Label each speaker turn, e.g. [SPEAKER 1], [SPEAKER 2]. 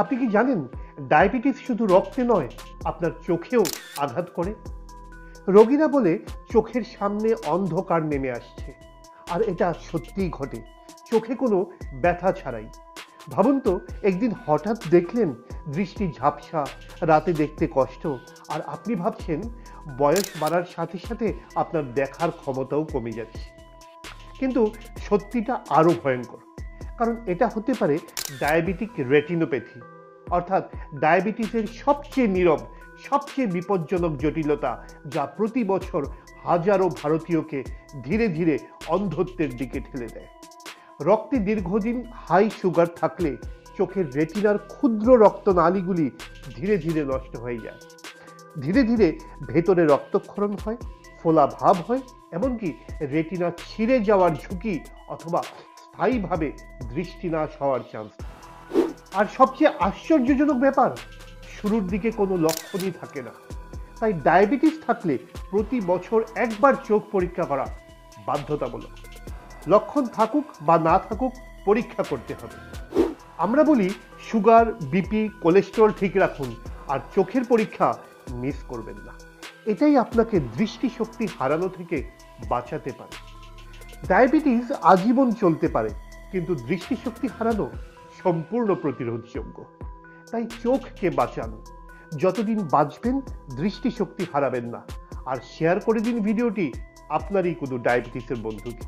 [SPEAKER 1] আপনি কি জানেন ডায়াবেটিস শুধু রক্তে নয়, আপনার চোখেও আঘাত করে? রোগীরা বলে চোখের সামনে অন্ধকার নেমে আসছে, আর এটা সত্যিই ঘটে, চোখে কোনো ব্যথা ছাড়াই। ভাবুন তো, একদিন হঠাৎ দেখলেন দৃষ্টি ঝাপসা, রাতে দেখতে কষ্ট, আর আপনি ভাবছেন বয়স বাড়ার সাথে সাথে আপনার দেখার ক্ষমতাও কমে যাচ্ছে। কিন্তু সত্যিটা আরো ভয়ঙ্কর, কারণ এটা হতে পারে ডায়াবেটিক রেটিনোপ্যাথি, অর্থাৎ ডায়াবেটিসের সবচেয়ে নীরব, সবচেয়ে বিপজ্জনক জটিলতা, যা প্রতি বছর হাজারো ভারতীয়কে ধীরে ধীরে অন্ধত্বের দিকে ঠেলে দেয়। রক্তে দীর্ঘদিন হাই সুগার থাকলে চোখের রেটিনার ক্ষুদ্র রক্তনালীগুলি ধীরে ধীরে নষ্ট হয়ে যায়। ধীরে ধীরে ভেতরে রক্তক্ষরণ হয়, ফোলা ভাব হয়, এমনকি রেটিনা ছিঁড়ে যাওয়ার ঝুঁকি অথবা স্থায়ীভাবে দৃষ্টিনাশ হওয়ার চান্স। আর সবচেয়ে আশ্চর্যজনক ব্যাপার, শুরুর দিকে কোনো লক্ষণই থাকে না। তাই ডায়াবেটিস থাকলে প্রতি বছর একবার চোখ পরীক্ষা করা বাধ্যতামূলক। লক্ষণ থাকুক বা না থাকুক, পরীক্ষা করতে হবে। আমরা বলি সুগার, বিপি, কোলেস্টেরল ঠিক রাখুন, আর চোখের পরীক্ষা মিস করবেন না। এটাই আপনাকে দৃষ্টিশক্তি হারানো থেকে বাঁচাতে পারে। ডায়াবেটিস আজীবন চলতে পারে, কিন্তু দৃষ্টিশক্তি হারানো সম্পূর্ণ প্রতিরোধযোগ্য। তাই চোখকে বাঁচান, যতদিন বাঁচবেন দৃষ্টিশক্তি হারাবেন না। আর শেয়ার করে দিন ভিডিওটি আপনারই কোনো ডায়াবেটিসের বন্ধুকে।